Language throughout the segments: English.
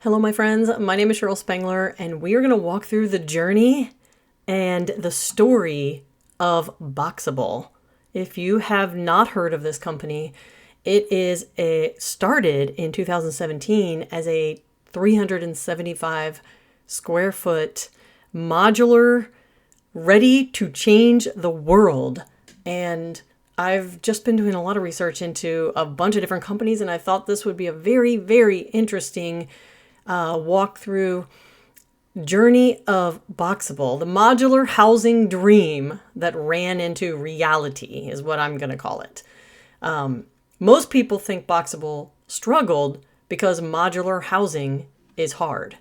Hello, my friends. My name is Cheryl Spangler, and we are going to walk through the journey and the story of BOXABL. If you have not heard of this company, it started in 2017 as a 375 square foot modular, ready to change the world. And I've just been doing a lot of research into a bunch of different companies, and I thought this would be a very, very interesting walk through journey of BOXABL, the modular housing dream that ran into reality is what I'm going to call it. Most people think BOXABL struggled because modular housing is hard,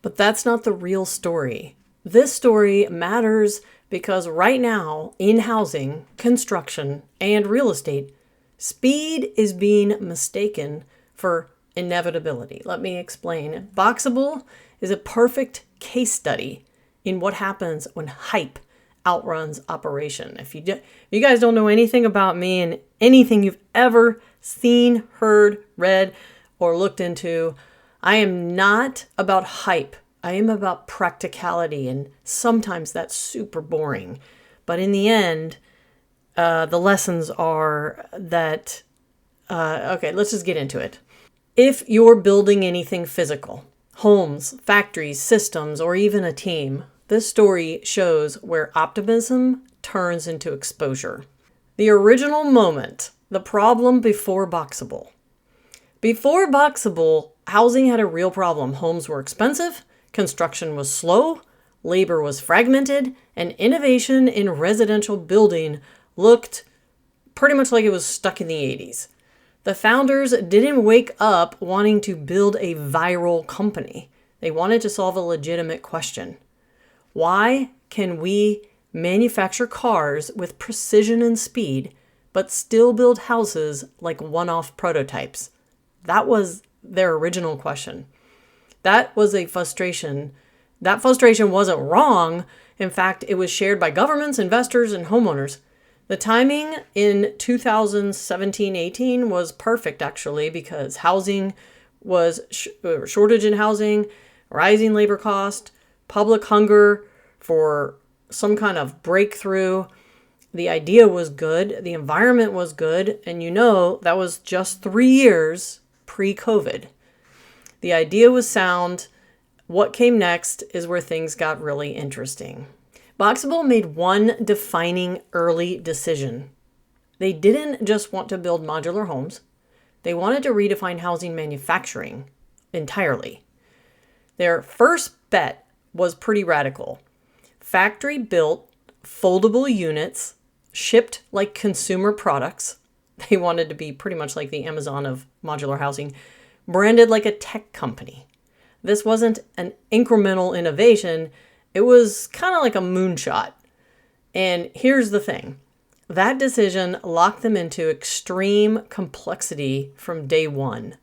but that's not the real story. This story matters because right now in housing, construction, and real estate, speed is being mistaken for inevitability. Let me explain. BOXABL is a perfect case study in what happens when hype outruns operation. If you guys don't know anything about me and anything you've ever seen, heard, read, or looked into, I am not about hype. I am about practicality, and sometimes that's super boring. But in the end, the lessons are that, okay, let's just get into it. If you're building anything physical, homes, factories, systems, or even a team, this story shows where optimism turns into exposure. The original moment, the problem before BOXABL. Before BOXABL, housing had a real problem. Homes were expensive, construction was slow, labor was fragmented, and innovation in residential building looked pretty much like it was stuck in the 80s. The founders didn't wake up wanting to build a viral company. They wanted to solve a legitimate question. Why can we manufacture cars with precision and speed, but still build houses like one-off prototypes? That was their original question. That was a frustration. That frustration wasn't wrong. In fact, it was shared by governments, investors, and homeowners. The timing in 2017-18 was perfect, actually, because housing was shortage in housing, rising labor cost, public hunger for some kind of breakthrough. The idea was good. The environment was good. And that was just 3 years pre-COVID. The idea was sound. What came next is where things got really interesting. BOXABL made one defining early decision. They didn't just want to build modular homes. They wanted to redefine housing manufacturing entirely. Their first bet was pretty radical. Factory-built, foldable units shipped like consumer products. They wanted to be pretty much like the Amazon of modular housing, branded like a tech company. This wasn't an incremental innovation. It was kind of like a moonshot. And here's the thing. That decision locked them into extreme complexity from day one.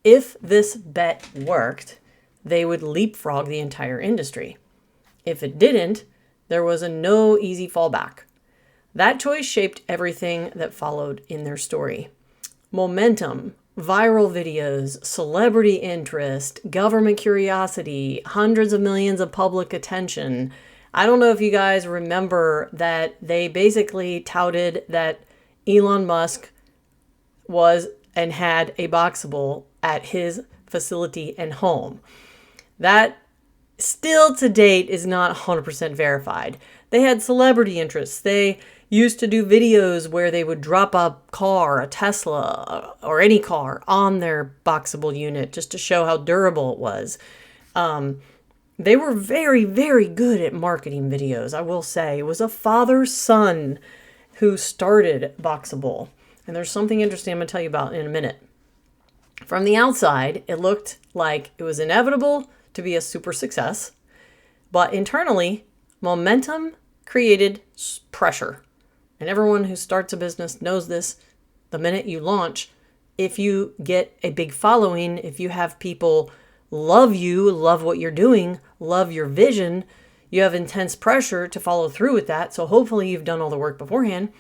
If this bet worked, they would leapfrog the entire industry. If it didn't, there was no easy fallback. That choice shaped everything that followed in their story. Momentum, viral videos, celebrity interest, government curiosity, hundreds of millions of public attention. I don't know if you guys remember that they basically touted that Elon Musk was and had a BOXABL at his facility and home. That still to date is not 100% verified. They had celebrity interests. They used to do videos where they would drop a car, a Tesla, or any car on their BOXABL unit just to show how durable it was. They were very, very good at marketing videos, I will say. It was a father-son who started BOXABL. And there's something interesting I'm going to tell you about in a minute. From the outside, it looked like it was inevitable to be a super success. But internally, momentum created pressure. And everyone who starts a business knows this. The minute you launch, if you get a big following, if you have people love you, love what you're doing, love your vision, you have intense pressure to follow through with that. So hopefully you've done all the work beforehand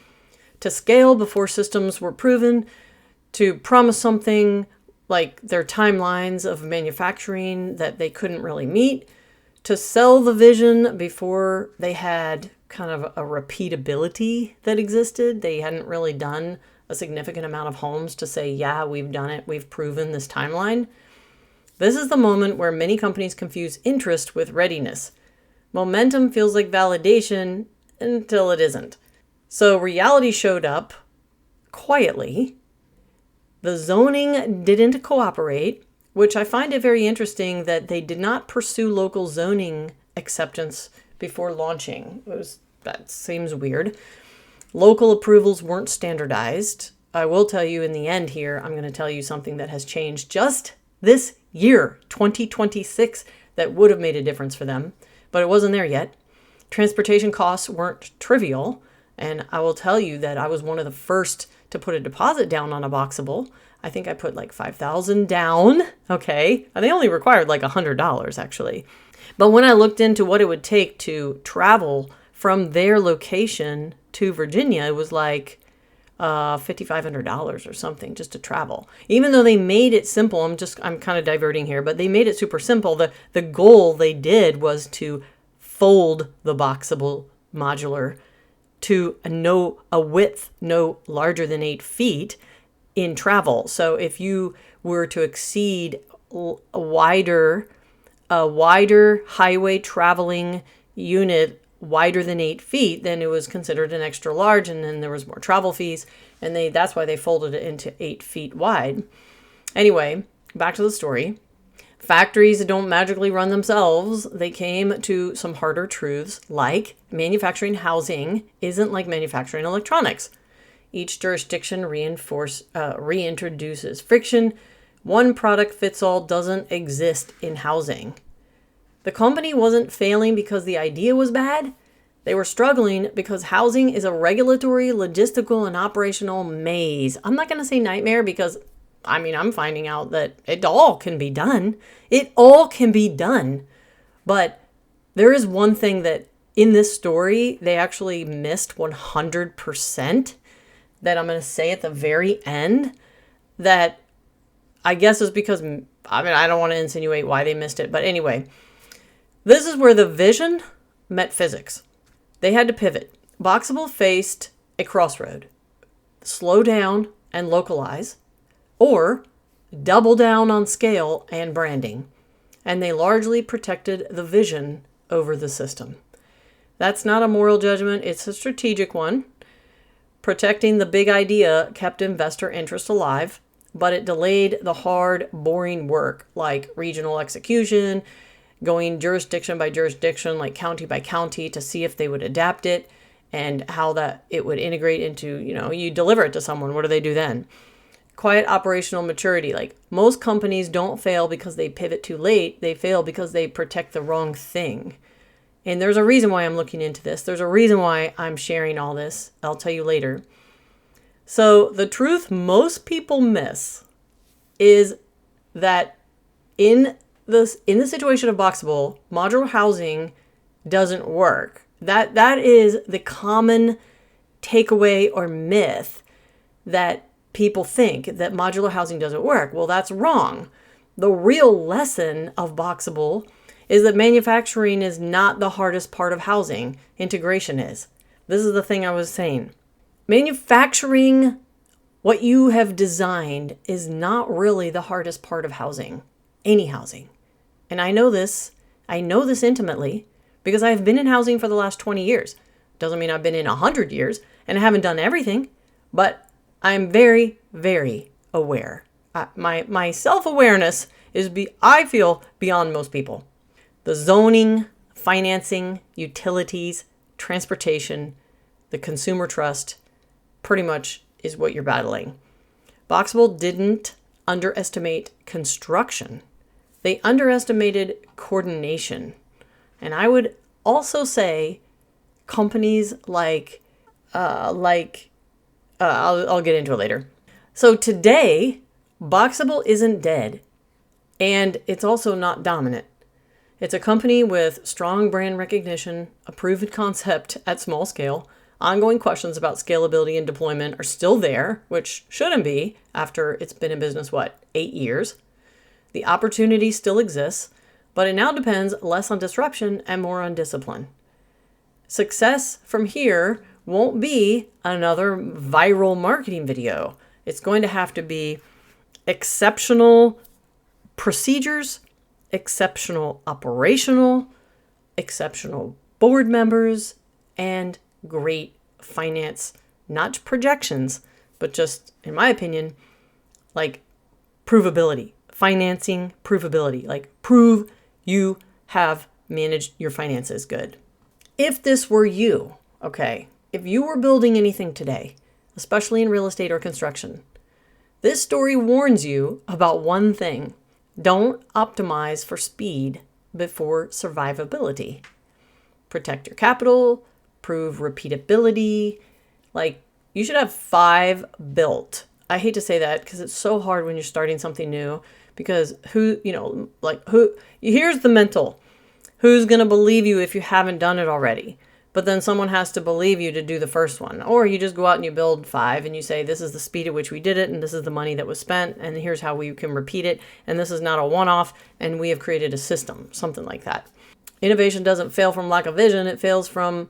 to scale before systems were proven, to promise something like their timelines of manufacturing that they couldn't really meet, to sell the vision before they had kind of a repeatability that existed. They hadn't really done a significant amount of homes to say, yeah, we've done it, we've proven this timeline. This is the moment where many companies confuse interest with readiness. Momentum feels like validation until it isn't. So reality showed up quietly. The zoning didn't cooperate, which I find it very interesting that they did not pursue local zoning acceptance before launching. That seems weird. Local approvals weren't standardized. I will tell you in the end here, I'm going to tell you something that has changed just this year, 2026, that would have made a difference for them, but it wasn't there yet. Transportation costs weren't trivial, and I will tell you that I was one of the first to put a deposit down on a BOXABL. I think I put like $5,000 down, okay? And they only required like $100 actually. But when I looked into what it would take to travel from their location to Virginia, it was like $5,500 or something just to travel. Even though they made it simple, I'm kind of diverting here, but they made it super simple. The goal they did was to fold the BOXABL modular to a width no larger than 8 feet in travel. So if you were to exceed a wider highway traveling unit wider than 8 feet, then it was considered an extra large, and then there was more travel fees, and that's why they folded it into 8 feet wide. Anyway, back to the story. Factories don't magically run themselves. They came to some harder truths, like manufacturing housing isn't like manufacturing electronics. Each jurisdiction reintroduces friction. One product fits all doesn't exist in housing. The company wasn't failing because the idea was bad. They were struggling because housing is a regulatory, logistical, and operational maze. I'm not going to say nightmare because, I'm finding out that it all can be done. It all can be done. But there is one thing that in this story, they actually missed 100% that I'm going to say at the very end, that I guess is because, I don't want to insinuate why they missed it. But anyway, this is where the vision met physics. They had to pivot. BOXABL faced a crossroad. Slow down and localize, or double down on scale and branding. And they largely protected the vision over the system. That's not a moral judgment, it's a strategic one. Protecting the big idea kept investor interest alive, but it delayed the hard, boring work like regional execution, going jurisdiction by jurisdiction, like county by county, to see if they would adapt it and how that it would integrate into, you deliver it to someone. What do they do then? Quiet operational maturity. Like, most companies don't fail because they pivot too late. They fail because they protect the wrong thing. And there's a reason why I'm looking into this. There's a reason why I'm sharing all this. I'll tell you later. So the truth most people miss is that in the situation of BOXABL, modular housing doesn't work. That is the common takeaway or myth that people think, that modular housing doesn't work. Well, that's wrong. The real lesson of BOXABL is that manufacturing is not the hardest part of housing. Integration is. This is the thing I was saying. Manufacturing what you have designed is not really the hardest part of housing. Any housing. And I know this intimately because I've been in housing for the last 20 years. Doesn't mean I've been in 100 years and I haven't done everything, but I'm very, very aware. My self-awareness is, I feel, beyond most people. The zoning, financing, utilities, transportation, the consumer trust pretty much is what you're battling. BOXABL didn't underestimate construction. They underestimated coordination. And I would also say companies I'll get into it later. So today, BOXABL isn't dead, and it's also not dominant. It's a company with strong brand recognition, a proven concept at small scale, Ongoing questions about scalability and deployment are still there, which shouldn't be after it's been in business, 8 years? The opportunity still exists, but it now depends less on disruption and more on discipline. Success from here won't be another viral marketing video. It's going to have to be exceptional procedures, exceptional operational, exceptional board members, and great finance, not projections, but just, in my opinion, like provability, financing provability, like prove you have managed your finances good. If this were you, okay, if you were building anything today, especially in real estate or construction, this story warns you about one thing. Don't optimize for speed before survivability. Protect your capital, prove repeatability. Like, you should have 5 built. I hate to say that because it's so hard when you're starting something new, because here's the mental. Who's going to believe you if you haven't done it already? But then someone has to believe you to do the first one. Or you just go out and you build 5 and you say, this is the speed at which we did it, and this is the money that was spent, and here's how we can repeat it, and this is not a one-off, and we have created a system, something like that. Innovation doesn't fail from lack of vision. It fails from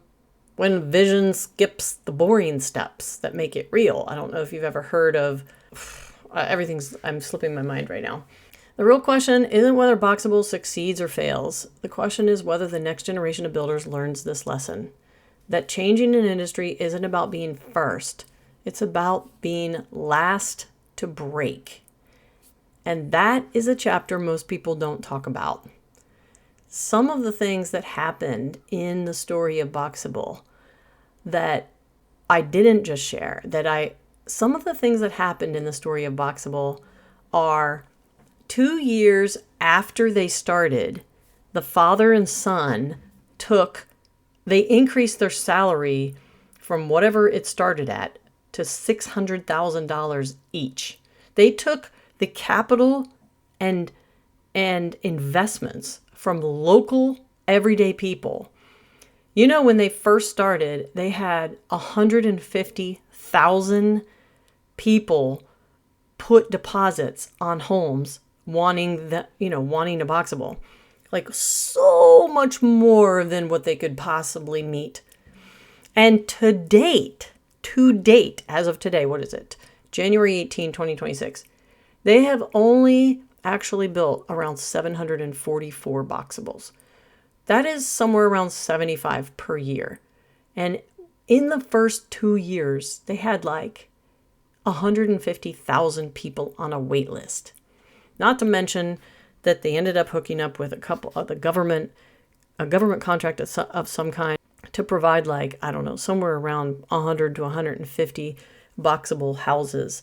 when vision skips the boring steps that make it real. I don't know if you've ever heard of I'm slipping my mind right now. The real question isn't whether BOXABL succeeds or fails. The question is whether the next generation of builders learns this lesson. That changing an industry isn't about being first. It's about being last to break. And that is a chapter most people don't talk about. Some of the things that happened in the story of BOXABL that I didn't just share, some of the things that happened in the story of BOXABL are 2 years after they started, the father and son they increased their salary from whatever it started at to $600,000 each. They took the capital and investments from local everyday people. When they first started, they had 150,000 people put deposits on homes wanting a BOXABL. Like, so much more than what they could possibly meet. And to date, as of today, what is it? January 18, 2026, they have only actually built around 744 BOXABLs. That is somewhere around 75 per year. And in the first 2 years, they had like 150,000 people on a wait list. Not to mention that they ended up hooking up with a government contract of some kind to provide somewhere around 100 to 150 BOXABL houses.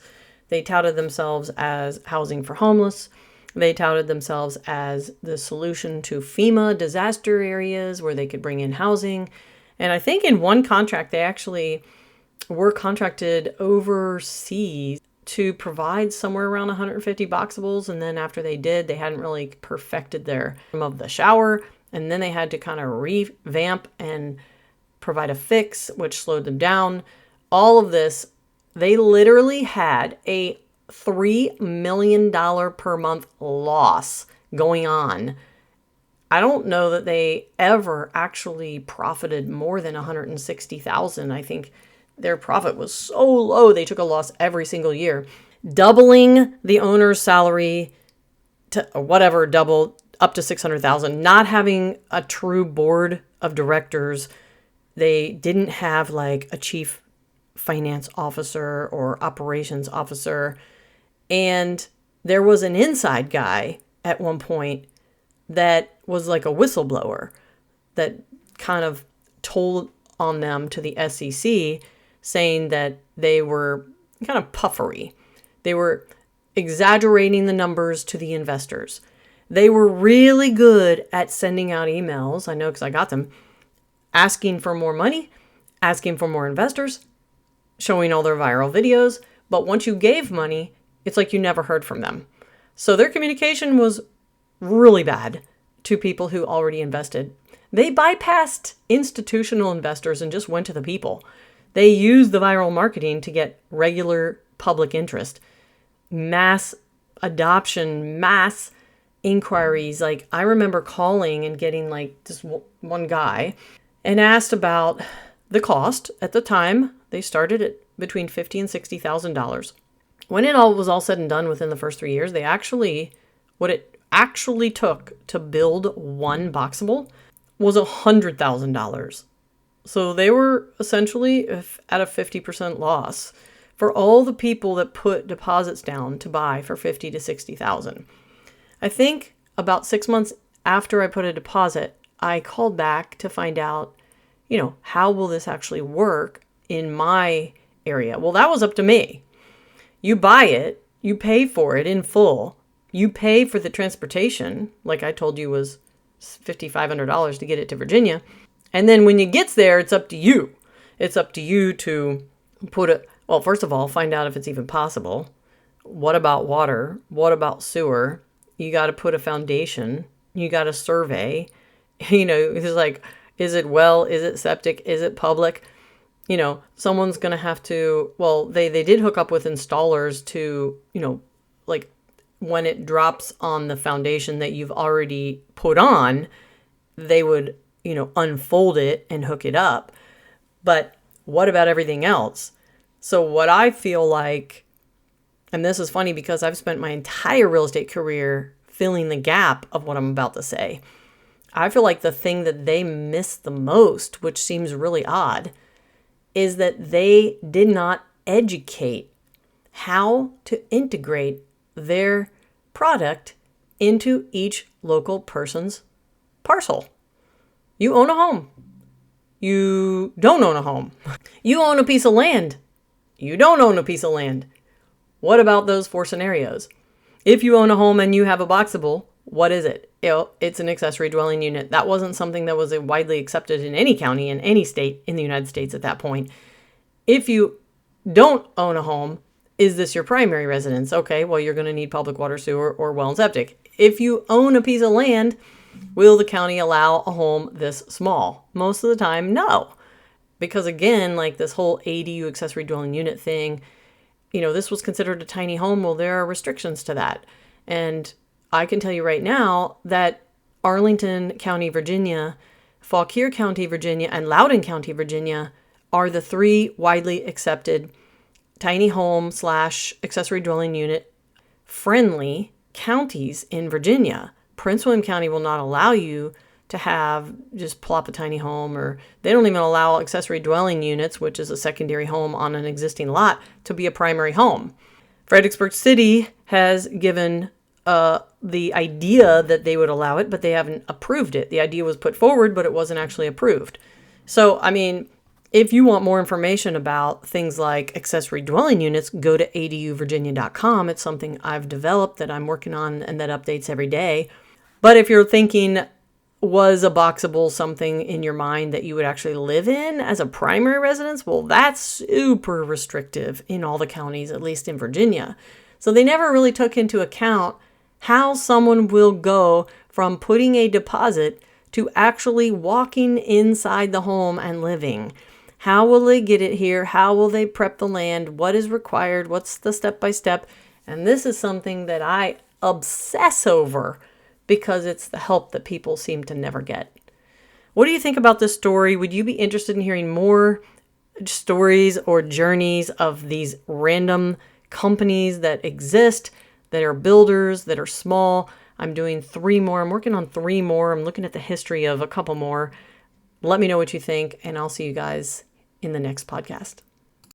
They touted themselves as housing for homeless. They touted themselves as the solution to FEMA disaster areas where they could bring in housing. And I think in one contract, they actually were contracted overseas to provide somewhere around 150 BOXABLs. And then after they did, they hadn't really perfected their of the shower. And then they had to kind of revamp and provide a fix, which slowed them down. All of this, they literally had a $3 million per month loss going on. I don't know that they ever actually profited more than 160,000. I think their profit was so low, they took a loss every single year. Doubling the owner's salary to double up to 600,000, not having a true board of directors. They didn't have like a chief finance officer or operations officer. And there was an inside guy at one point that was like a whistleblower that kind of told on them to the SEC, saying that they were kind of puffery. They were exaggerating the numbers to the investors. They were really good at sending out emails, I know because I got them, asking for more money, asking for more investors, showing all their viral videos. But once you gave money, it's like you never heard from them. So their communication was really bad to people who already invested. They bypassed institutional investors and just went to the people. They use the viral marketing to get regular public interest, mass adoption, mass inquiries. Like, I remember calling and getting like this one guy and asked about the cost. At the time, they started at between $50,000 and $60,000. When it all was all said and done within the first 3 years, what it actually took to build one BOXABL was $100,000. So they were essentially at a 50% loss for all the people that put deposits down to buy for $50,000 to $60,000. I think about 6 months after I put a deposit, I called back to find out, how will this actually work in my area? Well, that was up to me. You buy it, you pay for it in full, you pay for the transportation, like I told you was $5,500 to get it to Virginia. And then when it gets there, it's up to you. It's up to you to first of all, find out if it's even possible. What about water? What about sewer? You got to put a foundation. You got to survey. It's like, is it well? Is it septic? Is it public? Someone's going to have to, they did hook up with installers to, like when it drops on the foundation that you've already put on, they would, unfold it and hook it up. But what about everything else? So what I feel like, and this is funny because I've spent my entire real estate career filling the gap of what I'm about to say. I feel like the thing that they miss the most, which seems really odd, is that they did not educate how to integrate their product into each local person's parcel. You own a home. You don't own a home. You own a piece of land. You don't own a piece of land. What about those 4 scenarios? If you own a home and you have a BOXABL, what is it? It's an accessory dwelling unit. That wasn't something that was widely accepted in any county, in any state in the United States at that point. If you don't own a home, is this your primary residence? Okay, well, you're going to need public water, sewer, or well and septic. If you own a piece of land, will the county allow a home this small? Most of the time, no. Because again, like this whole ADU accessory dwelling unit thing, this was considered a tiny home. Well, there are restrictions to that. And I can tell you right now that Arlington County, Virginia, Fauquier County, Virginia, and Loudoun County, Virginia are the 3 widely accepted tiny home / accessory dwelling unit friendly counties in Virginia. Prince William County will not allow you to just plop a tiny home, or they don't even allow accessory dwelling units, which is a secondary home on an existing lot, to be a primary home. Fredericksburg City has given the idea that they would allow it, but they haven't approved it. The idea was put forward, but it wasn't actually approved. So, if you want more information about things like accessory dwelling units, go to aduvirginia.com. It's something I've developed that I'm working on and that updates every day. But if you're thinking, was a BOXABL something in your mind that you would actually live in as a primary residence? Well, that's super restrictive in all the counties, at least in Virginia. So they never really took into account how someone will go from putting a deposit to actually walking inside the home and living. How will they get it here? How will they prep the land? What is required? What's the step-by-step? And this is something that I obsess over because it's the help that people seem to never get. What do you think about this story? Would you be interested in hearing more stories or journeys of these random companies that exist, that are builders, that are small? I'm doing 3 more. I'm working on 3 more. I'm looking at the history of a couple more. Let me know what you think, and I'll see you guys in the next podcast.